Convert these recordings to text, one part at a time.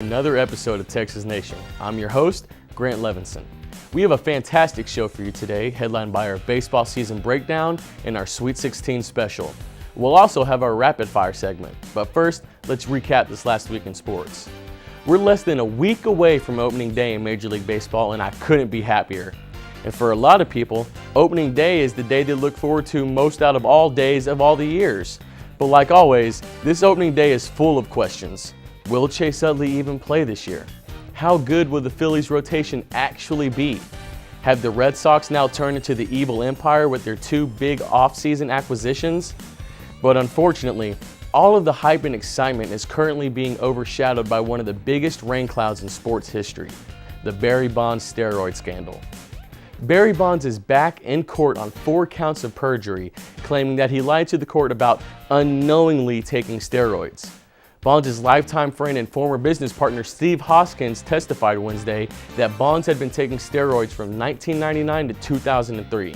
Another episode of Texas Nation. I'm your host, Grant Levenson. We have a fantastic show for you today, headlined by our baseball season breakdown and our Sweet 16 special. We'll also have our rapid fire segment, but first, let's recap this last week in sports. We're less than a week away from opening day in Major League Baseball, and I couldn't be happier. And for a lot of people, opening day is the day they look forward to most out of all days of all the years. But like always, this opening day is full of questions. Will Chase Utley even play this year? How good will the Phillies' rotation actually be? Have the Red Sox now turned into the evil empire with their two big off-season acquisitions? But unfortunately, all of the hype and excitement is currently being overshadowed by one of the biggest rain clouds in sports history, the Barry Bonds steroid scandal. Barry Bonds is back in court on 4 counts of perjury, claiming that he lied to the court about unknowingly taking steroids. Bonds' lifetime friend and former business partner Steve Hoskins testified Wednesday that Bonds had been taking steroids from 1999 to 2003.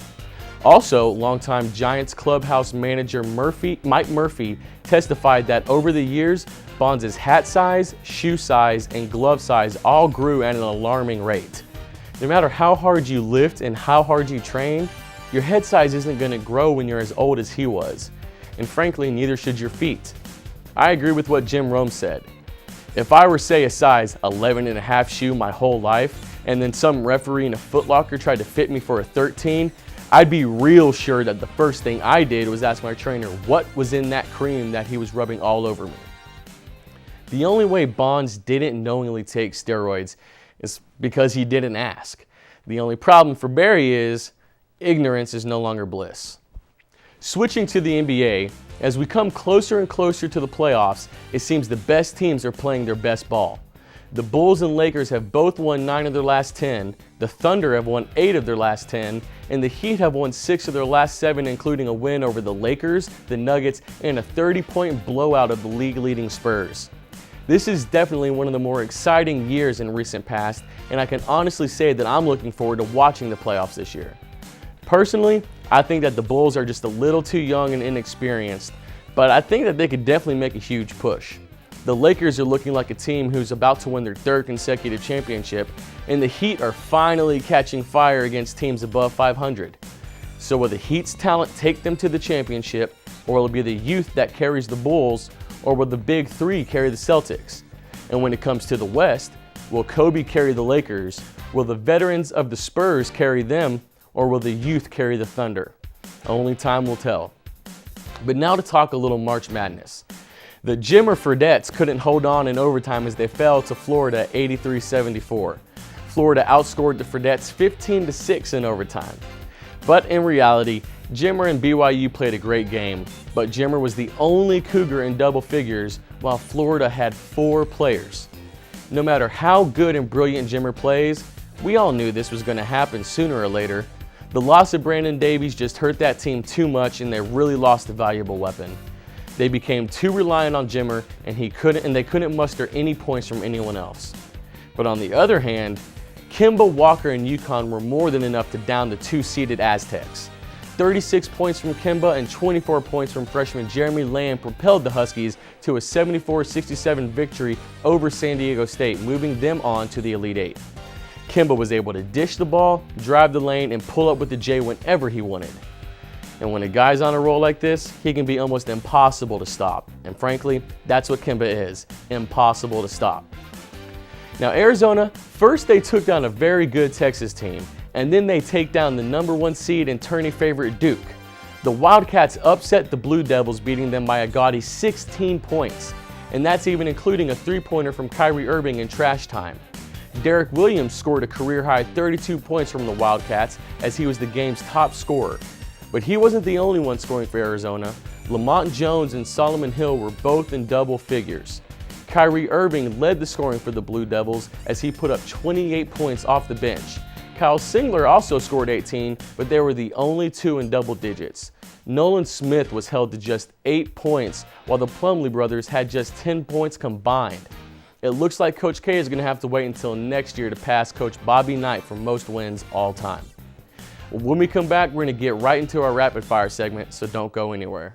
Also, longtime Giants clubhouse manager Mike Murphy testified that over the years, Bonds' hat size, shoe size, and glove size all grew at an alarming rate. No matter how hard you lift and how hard you train, your head size isn't going to grow when you're as old as he was. And frankly, neither should your feet. I agree with what Jim Rome said. If I were, say, a size 11.5 shoe my whole life, and then some referee in a Foot Locker tried to fit me for a 13, I'd be real sure that the first thing I did was ask my trainer what was in that cream that he was rubbing all over me. The only way Bonds didn't knowingly take steroids is because he didn't ask. The only problem for Barry is ignorance is no longer bliss. Switching to the NBA, as we come closer and closer to the playoffs, it seems the best teams are playing their best ball. The Bulls and Lakers have both won 9 of their last 10, the Thunder have won 8 of their last 10, and the Heat have won 6 of their last 7, including a win over the Lakers, the Nuggets, and a 30-point blowout of the league-leading Spurs. This is definitely one of the more exciting years in recent past, and I can honestly say that I'm looking forward to watching the playoffs this year. Personally, I think that the Bulls are just a little too young and inexperienced, but I think that they could definitely make a huge push. The Lakers are looking like a team who's about to win their 3rd consecutive championship, and the Heat are finally catching fire against teams above 500. So will the Heat's talent take them to the championship, or will it be the youth that carries the Bulls, or will the Big Three carry the Celtics? And when it comes to the West, will Kobe carry the Lakers, will the veterans of the Spurs carry them, or will the youth carry the Thunder? Only time will tell. But now to talk a little March Madness. The Jimmer Fredets couldn't hold on in overtime as they fell to Florida 83-74. Florida outscored the Fredets 15-6 in overtime. But in reality, Jimmer and BYU played a great game, but Jimmer was the only Cougar in double figures while Florida had 4 players. No matter how good and brilliant Jimmer plays, we all knew this was going to happen sooner or later. The loss of Brandon Davies just hurt that team too much, and they really lost a valuable weapon. They became too reliant on Jimmer, and they couldn't muster any points from anyone else. But on the other hand, Kemba Walker and UConn were more than enough to down the 2-seeded Aztecs. 36 points from Kemba and 24 points from freshman Jeremy Lamb propelled the Huskies to a 74-67 victory over San Diego State, moving them on to the Elite Eight. Kemba was able to dish the ball, drive the lane, and pull up with the J whenever he wanted. And when a guy's on a roll like this, he can be almost impossible to stop. And frankly, that's what Kemba is, impossible to stop. Now Arizona, first they took down a very good Texas team, and then they take down the #1 seed and tourney favorite Duke. The Wildcats upset the Blue Devils, beating them by a gaudy 16 points. And that's even including a 3-pointer from Kyrie Irving in trash time. Derek Williams scored a career-high 32 points from the Wildcats as he was the game's top scorer. But he wasn't the only one scoring for Arizona. Lamont Jones and Solomon Hill were both in double figures. Kyrie Irving led the scoring for the Blue Devils as he put up 28 points off the bench. Kyle Singler also scored 18, but they were the only 2 in double digits. Nolan Smith was held to just 8 points, while the Plumlee brothers had just 10 points combined. It looks like Coach K is going to have to wait until next year to pass Coach Bobby Knight for most wins all time. When we come back, we're going to get right into our rapid fire segment, so don't go anywhere.